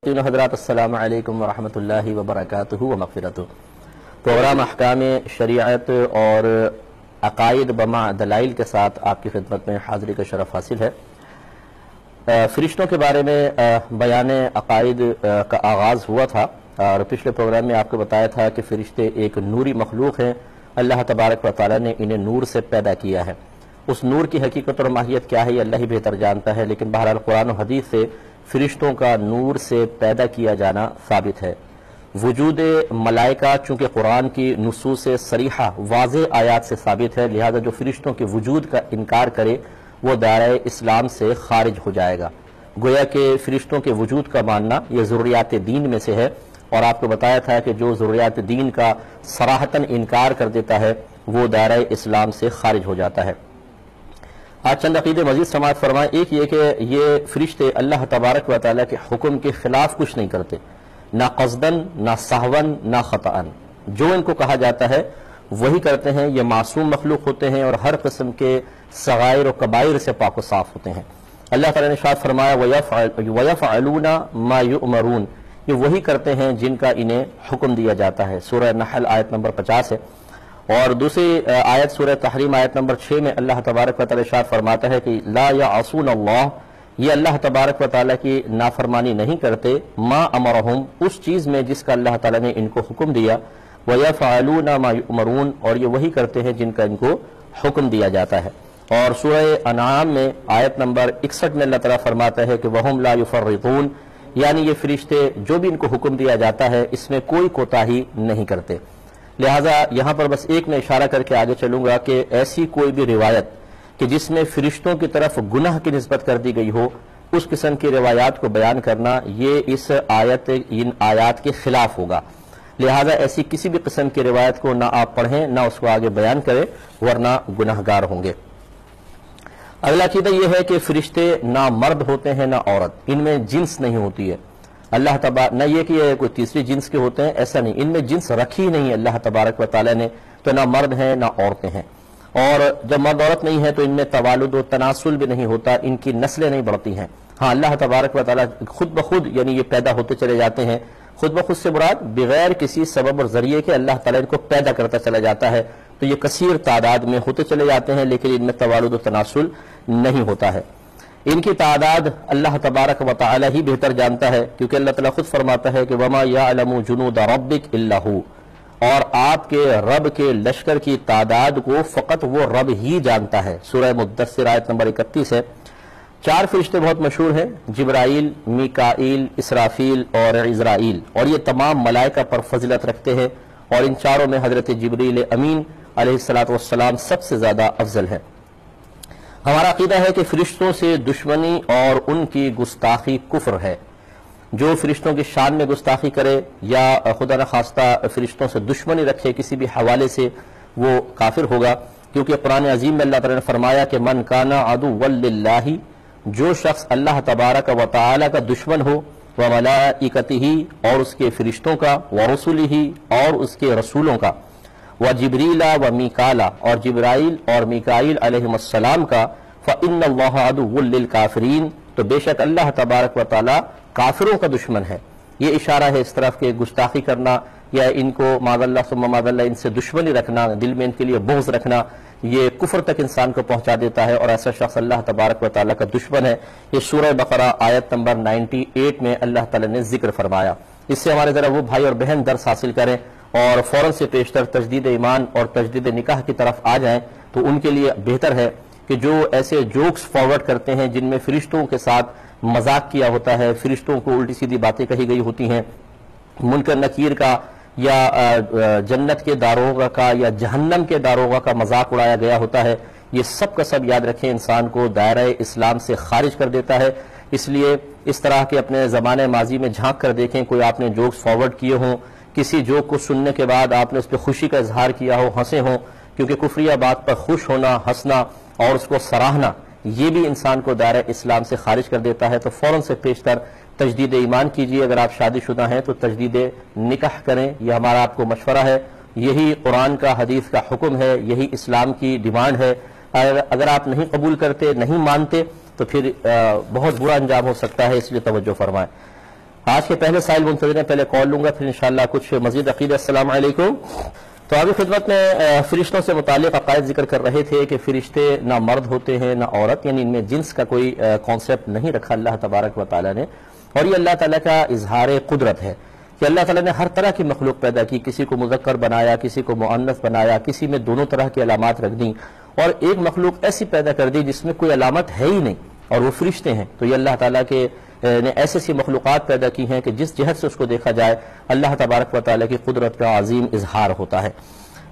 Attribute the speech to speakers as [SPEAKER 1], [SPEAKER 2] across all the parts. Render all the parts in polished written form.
[SPEAKER 1] تین حضرات السلام علیکم ورحمۃ اللہ وبرکاتہ و مغفرتہ۔ پروگرام احکام شریعت اور عقائد بما دلائل کے ساتھ آپ کی خدمت میں حاضری کا شرف حاصل ہے۔ فرشتوں کے بارے میں بیان عقائد کا آغاز ہوا تھا اور پچھلے پروگرام میں آپ کو بتایا تھا کہ فرشتے ایک نوری مخلوق ہیں، اللہ تبارک و تعالیٰ نے انہیں نور سے پیدا کیا ہے۔ اس نور کی حقیقت اور ماہیت کیا ہے یہ اللہ ہی بہتر جانتا ہے، لیکن بہرحال قرآن و حدیث سے فرشتوں کا نور سے پیدا کیا جانا ثابت ہے۔ وجود ملائکہ چونکہ قرآن کی نصوص صریحہ واضح آیات سے ثابت ہے، لہذا جو فرشتوں کے وجود کا انکار کرے وہ دائرہ اسلام سے خارج ہو جائے گا۔ گویا کہ فرشتوں کے وجود کا ماننا یہ ضروریات دین میں سے ہے، اور آپ کو بتایا تھا کہ جو ضروریات دین کا صراحتاً انکار کر دیتا ہے وہ دائرہ اسلام سے خارج ہو جاتا ہے۔ آج چند عقیدے مزید سماعت فرمائیں۔ ایک یہ کہ یہ فرشتے اللہ تبارک و تعالیٰ کے حکم کے خلاف کچھ نہیں کرتے، نہ قصداً نہ سہواً نہ خطأً، جو ان کو کہا جاتا ہے وہی کرتے ہیں۔ یہ معصوم مخلوق ہوتے ہیں اور ہر قسم کے صغائر و کبائر سے پاک و صاف ہوتے ہیں۔ اللہ تعالیٰ نے ارشاد فرمایا وَيَفْعَلُونَ مَا يُؤْمَرُونَ، یہ وہی کرتے ہیں جن کا انہیں حکم دیا جاتا ہے۔ سورہ نحل آیت نمبر 50 ہے، اور دوسری آیت سورہ تحریم آیت نمبر 6 میں اللہ تبارک و تعالیٰ ارشاد فرماتا ہے کہ لا يعصون اللہ، یہ اللہ تبارک و تعالیٰ کی نافرمانی نہیں کرتے، ما امرہم، اس چیز میں جس کا اللہ تعالیٰ نے ان کو حکم دیا، وَيَفْعَلُونَ مَا يُؤْمَرُونَ، اور یہ وہی کرتے ہیں جن کا ان کو حکم دیا جاتا ہے۔ اور سورہ انعام میں آیت نمبر 61 میں اللہ تعالیٰ فرماتا ہے کہ وَهُمْ لَا يُفَرِّطُونَ، یعنی یہ فرشتے جو بھی ان کو حکم دیا جاتا ہے اس میں کوئی کوتاہی نہیں کرتے۔ لہٰذا یہاں پر بس ایک میں اشارہ کر کے آگے چلوں گا کہ ایسی کوئی بھی روایت کہ جس میں فرشتوں کی طرف گناہ کی نسبت کر دی گئی ہو، اس قسم کی روایات کو بیان کرنا یہ ان آیات کے خلاف ہوگا۔ لہٰذا ایسی کسی بھی قسم کی روایت کو نہ آپ پڑھیں نہ اس کو آگے بیان کریں، ورنہ گناہگار ہوں گے۔ اگلا عقیدہ یہ ہے کہ فرشتے نہ مرد ہوتے ہیں نہ عورت، ان میں جنس نہیں ہوتی ہے۔ اللہ تبارک نہ یہ کہ یہ کوئی تیسری جنس کے ہوتے ہیں، ایسا نہیں، ان میں جنس رکھی نہیں اللہ تبارک و تعالیٰ نے، تو نہ مرد ہیں نہ عورتیں ہیں۔ اور جب مرد عورت نہیں ہے تو ان میں توالد و تناسل بھی نہیں ہوتا، ان کی نسلیں نہیں بڑھتی ہیں۔ ہاں اللہ تبارک و تعالیٰ خود بخود یعنی یہ پیدا ہوتے چلے جاتے ہیں، خود بخود سے مراد بغیر کسی سبب اور ذریعے کے اللہ تعالیٰ ان کو پیدا کرتا چلا جاتا ہے، تو یہ کثیر تعداد میں ہوتے چلے جاتے ہیں، لیکن ان میں توالد و تناسل نہیں ہوتا ہے۔ ان کی تعداد اللہ تبارک و تعالی ہی بہتر جانتا ہے، کیونکہ اللہ تعالیٰ خود فرماتا ہے کہ وَمَا يَعْلَمُ جُنُودَ رَبِّكَ إِلَّا هُوَ، اور آپ کے رب کے لشکر کی تعداد کو فقط وہ رب ہی جانتا ہے۔ سورہ مدثر آیت نمبر 31 ہے۔ 4 فرشتے بہت مشہور ہیں، جبرائیل، میکائیل، اسرافیل اور عزرائیل، اور یہ تمام ملائکہ پر فضیلت رکھتے ہیں، اور ان چاروں میں حضرت جبریل امین علیہ السلام سب سے زیادہ افضل ہے۔ ہمارا عقیدہ ہے کہ فرشتوں سے دشمنی اور ان کی گستاخی کفر ہے۔ جو فرشتوں کی شان میں گستاخی کرے یا خدا نخواستہ فرشتوں سے دشمنی رکھے کسی بھی حوالے سے، وہ کافر ہوگا، کیونکہ قرآن عظیم میں اللہ تعالیٰ نے فرمایا کہ من کان عدوا للہ، جو شخص اللہ تبارک و تعالی کا دشمن ہو، وملائکتہ، اور اس کے فرشتوں کا، ورسلہ، اور اس کے رسولوں کا، وجبریل ومیکال، اور جبرائیل اور میکائیل علیہم السلام کا، فإن اللہ عدو للکافرین، تو بے شک اللہ تبارک و تعالی کافروں کا دشمن ہے۔ یہ اشارہ ہے اس طرف کہ گستاخی کرنا یا ان کو معاذ اللہ ثم معاذ اللہ ان سے دشمنی رکھنا، دل میں ان کے لیے بغض رکھنا، یہ کفر تک انسان کو پہنچا دیتا ہے، اور ایسا شخص اللہ تبارک و تعالی کا دشمن ہے۔ یہ سورہ بقرہ آیت نمبر 98 میں اللہ تعالی نے ذکر فرمایا۔ اس سے ہمارے ذرا وہ بھائی اور بہن درس حاصل کریں اور فوراً سے پیشتر تجدید ایمان اور تجدید نکاح کی طرف آ جائیں، تو ان کے لیے بہتر ہے کہ جو ایسے جوکس فارورڈ کرتے ہیں جن میں فرشتوں کے ساتھ مذاق کیا ہوتا ہے، فرشتوں کو الٹی سیدھی باتیں کہی گئی ہوتی ہیں، منکر نکیر کا یا جنت کے داروغہ کا یا جہنم کے داروغہ کا مذاق اڑایا گیا ہوتا ہے، یہ سب کا سب یاد رکھیں انسان کو دائرہ اسلام سے خارج کر دیتا ہے۔ اس لیے اس طرح کے اپنے زمانے ماضی میں جھانک کر دیکھیں، کوئی آپ نے جوکس فارورڈ کیے ہوں، کسی جوک کو سننے کے بعد آپ نے اس پہ خوشی کا اظہار کیا ہو، ہنسے ہوں، کیونکہ کفریہ بات پر خوش ہونا، ہنسنا اور اس کو سراہنا یہ بھی انسان کو دائرہ اسلام سے خارج کر دیتا ہے۔ تو فوراً سے پیشتر تجدید ایمان کیجیے، اگر آپ شادی شدہ ہیں تو تجدید نکاح کریں، یہ ہمارا آپ کو مشورہ ہے، یہی قرآن کا حدیث کا حکم ہے، یہی اسلام کی ڈیمانڈ ہے۔ اگر آپ نہیں قبول کرتے، نہیں مانتے، تو پھر بہت برا انجام ہو سکتا ہے، اس لیے توجہ فرمائیں۔ آج کے پہلے سائل منتظر ہیں، پہلے کال لوں گا پھر انشاءاللہ کچھ مزید عقیدہ۔ السلام علیکم۔ تو ابھی خدمت میں فرشتوں سے متعلق عقائد ذکر کر رہے تھے کہ فرشتے نہ مرد ہوتے ہیں نہ عورت، یعنی ان میں جنس کا کوئی کانسیپٹ نہیں رکھا اللہ تبارک و تعالیٰ نے، اور یہ اللہ تعالیٰ کا اظہار قدرت ہے کہ اللہ تعالیٰ نے ہر طرح کی مخلوق پیدا کی، کسی کو مذکر بنایا، کسی کو مؤنث بنایا، کسی میں دونوں طرح کی علامات رکھ دیں، اور ایک مخلوق ایسی پیدا کر دی جس میں کوئی علامت ہے ہی نہیں، اور وہ فرشتے ہیں۔ تو یہ اللہ تعالیٰ کے نے ایسی سی مخلوقات پیدا کی ہیں کہ جس جہت سے اس کو دیکھا جائے اللہ تبارک و تعالیٰ کی قدرت کا عظیم اظہار ہوتا ہے۔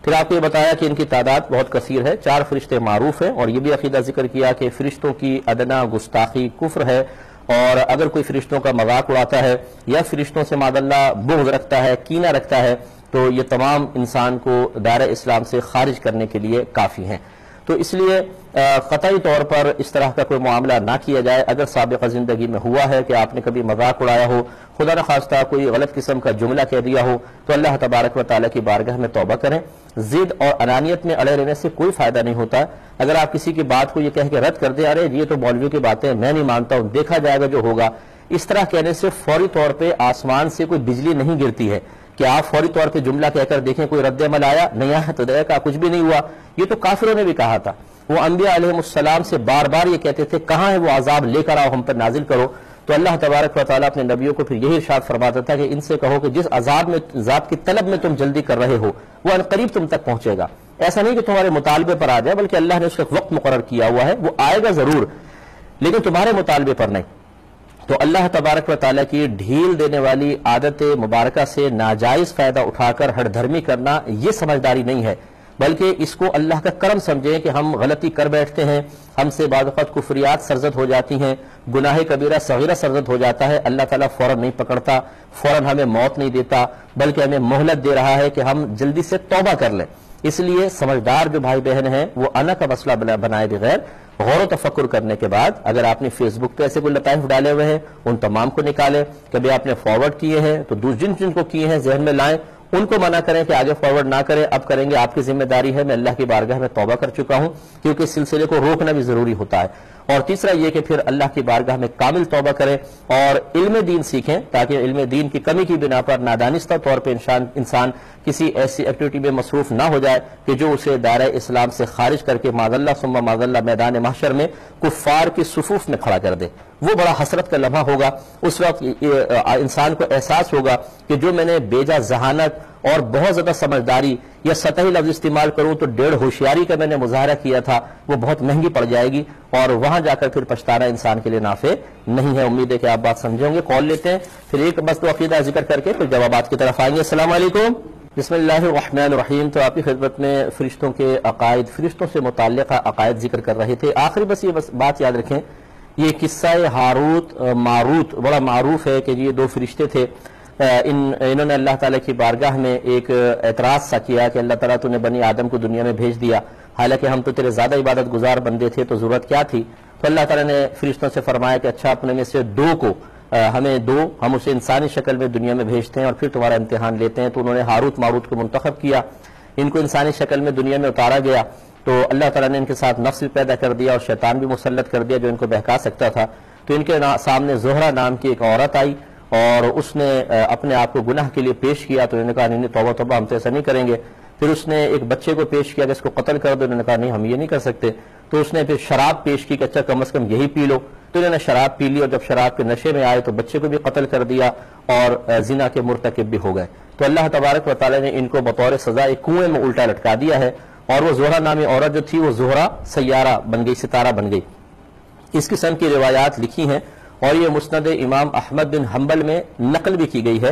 [SPEAKER 1] پھر آپ کو یہ بتایا کہ ان کی تعداد بہت کثیر ہے، 4 فرشتے معروف ہیں، اور یہ بھی عقیدہ ذکر کیا کہ فرشتوں کی ادنا گستاخی کفر ہے، اور اگر کوئی فرشتوں کا مذاق اڑاتا ہے یا فرشتوں سے معاذ اللہ بغض رکھتا ہے، کینہ رکھتا ہے، تو یہ تمام انسان کو دائرہ اسلام سے خارج کرنے کے لیے کافی ہیں۔ تو اس لیے قطعی طور پر اس طرح کا کوئی معاملہ نہ کیا جائے۔ اگر سابقہ زندگی میں ہوا ہے کہ آپ نے کبھی مذاق اڑایا ہو، خدا نخواستہ کوئی غلط قسم کا جملہ کہہ دیا ہو، تو اللہ تبارک و تعالیٰ کی بارگاہ میں توبہ کریں۔ ضد اور انانیت میں اڑے رہنے سے کوئی فائدہ نہیں ہوتا۔ اگر آپ کسی کی بات کو یہ کہہ کے رد کر دیں، ارے یہ تو مولوی کی باتیں میں نہیں مانتا ہوں، دیکھا جائے گا جو ہوگا، اس طرح کہنے سے فوری طور پہ آسمان سے کوئی بجلی نہیں گرتی ہے کہ آپ فوری طور پہ جملہ کہہ کر دیکھیں کوئی رد عمل آیا، نہیں آیا تو دیکھا کچھ بھی نہیں ہوا۔ یہ تو کافروں نے بھی کہا تھا، وہ انبیاء علیہ السلام سے بار بار یہ کہتے تھے کہاں ہے وہ عذاب، لے کر آؤ، ہم پر نازل کرو۔ تو اللہ تبارک و تعالیٰ اپنے نبیوں کو پھر یہی ارشاد فرماتا تھا کہ ان سے کہو کہ جس عذاب کی طلب میں تم جلدی کر رہے ہو وہ عنقریب تم تک پہنچے گا۔ ایسا نہیں کہ تمہارے مطالبے پر آ جائے، بلکہ اللہ نے اس کا وقت مقرر کیا ہوا ہے، وہ آئے گا ضرور لیکن تمہارے مطالبے پر نہیں۔ تو اللہ تبارک و تعالیٰ کی ڈھیل دینے والی عادت مبارکہ سے ناجائز فائدہ اٹھا کر ہٹ دھرمی کرنا یہ سمجھداری نہیں ہے، بلکہ اس کو اللہ کا کرم سمجھیں کہ ہم غلطی کر بیٹھتے ہیں، ہم سے بعض اوقات کفریات سرزد ہو جاتی ہیں، گناہ کبیرہ صغیرہ سرزد ہو جاتا ہے، اللہ تعالیٰ فوراً نہیں پکڑتا، فوراً ہمیں موت نہیں دیتا، بلکہ ہمیں مہلت دے رہا ہے کہ ہم جلدی سے توبہ کر لیں۔ اس لیے سمجھدار جو بھائی بہن ہیں وہ انا کا مسئلہ بنائے بغیر غور و تفکر کرنے کے بعد، اگر آپ نے فیس بک پہ ایسے کوئی لطائف ڈالے ہوئے ہیں ان تمام کو نکالیں، کبھی آپ نے فارورڈ کیے ہیں تو جن کو کیے ہیں ذہن میں لائیں، ان کو منع کریں کہ آگے فارورڈ نہ کریں، اب کریں گے، آپ کی ذمہ داری ہے، میں اللہ کی بارگاہ میں توبہ کر چکا ہوں، کیونکہ اس سلسلے کو روکنا بھی ضروری ہوتا ہے۔ اور تیسرا یہ کہ پھر اللہ کی بارگاہ میں کامل توبہ کریں اور علم دین سیکھیں، تاکہ علم دین کی کمی کی بنا پر نادانستہ طور پہ انسان کسی ایسی ایکٹیویٹی میں مصروف نہ ہو جائے کہ جو اسے دائرہ اسلام سے خارج کر کے معاذ اللہ ثم معاذ اللہ میدان محشر میں کفار کی صفوف میں کھڑا کر دے۔ وہ بڑا حسرت کا لمحہ ہوگا، اس وقت انسان کو احساس ہوگا کہ جو میں نے بیجا ذہانت اور بہت زیادہ سمجھداری یا سطحی لفظ استعمال کروں تو 1.5 ہوشیاری کا میں نے مظاہرہ کیا تھا، وہ بہت مہنگی پڑ جائے گی، اور وہاں جا کر پھر پچھتانا انسان کے لیے نافع نہیں ہے۔ امید ہے کہ آپ بات سمجھیں گے۔ کال لیتے ہیں، پھر ایک بس تو عقیدہ ذکر کر کے پھر جوابات کی طرف آئیں گے۔ السلام علیکم۔ بسم اللہ الرحمن الرحیم۔ تو آپ کی خدمت میں فرشتوں کے عقائد، فرشتوں سے متعلقہ عقائد ذکر کر رہے تھے۔ آخری بس یہ بات یاد رکھیں، یہ قصہ ہاروت ماروت بڑا معروف ہے کہ یہ 2 فرشتے تھے، انہوں نے اللہ تعالیٰ کی بارگاہ میں ایک اعتراض سا کیا کہ اللہ تعالیٰ تو نے بنی آدم کو دنیا میں بھیج دیا، حالانکہ ہم تو تیرے زیادہ عبادت گزار بندے تھے، تو ضرورت کیا تھی؟ تو اللہ تعالیٰ نے فرشتوں سے فرمایا کہ اچھا اپنے میں سے 2 کو ہمیں دو، ہم اسے انسانی شکل میں دنیا میں بھیجتے ہیں اور پھر تمہارا امتحان لیتے ہیں۔ تو انہوں نے ہاروت ماروت کو منتخب کیا، ان کو انسانی شکل میں دنیا میں اتارا گیا، تو اللہ تعالیٰ نے ان کے ساتھ نفس بھی پیدا کر دیا اور شیطان بھی مسلط کر دیا جو ان کو بہکا سکتا تھا۔ تو ان کے سامنے زہرہ نام کی ایک عورت آئی اور اس نے اپنے آپ کو گناہ کے لیے پیش کیا، تو انہوں نے کہا نہیں توبہ توبہ، ہم تو ایسا نہیں کریں گے۔ پھر اس نے ایک بچے کو پیش کیا کہ اس کو قتل کر دو، انہوں نے کہا نہیں ہم یہ نہیں کر سکتے۔ تو اس نے پھر شراب پیش کی کہ اچھا کم از کم یہی پی لو، تو انہوں نے شراب پی لی، اور جب شراب کے نشے میں آئے تو بچے کو بھی قتل کر دیا اور زنا کے مرتکب بھی ہو گئے۔ تو اللہ تبارک و تعالیٰ نے ان کو بطور سزا ایک کنویں میں الٹا لٹکا دیا ہے، اور وہ زہرہ نامی عورت جو تھی وہ زہرہ سیارہ بن گئی، ستارہ بن گئی۔ اس قسم کی روایات لکھی ہیں اور یہ مسند امام احمد بن حنبل میں نقل بھی کی گئی ہے،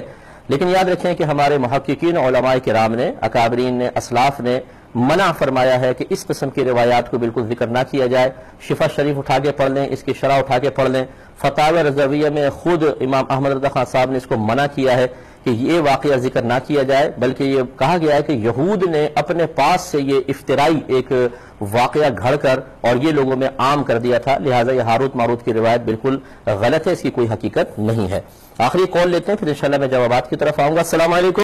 [SPEAKER 1] لیکن یاد رکھیں کہ ہمارے محققین علماء کرام نے، اکابرین نے، اسلاف نے منع فرمایا ہے کہ اس قسم کی روایات کو بالکل ذکر نہ کیا جائے۔ شفا شریف اٹھا کے پڑھ لیں، اس کی شرح اٹھا کے پڑھ لیں۔ فتاوی رضویہ میں خود امام احمد رضا خان صاحب نے اس کو منع کیا ہے کہ یہ واقعہ ذکر نہ کیا جائے، بلکہ یہ کہا گیا ہے کہ یہود نے اپنے پاس سے یہ افترائی ایک واقعہ گھڑ کر اور یہ لوگوں میں عام کر دیا تھا، لہٰذا یہ ہاروت ماروت کی روایت بالکل غلط ہے، اس کی کوئی حقیقت نہیں ہے۔ آخری کال لیتے ہیں، پھر انشاءاللہ میں جوابات کی طرف آؤں گا۔ السلام علیکم۔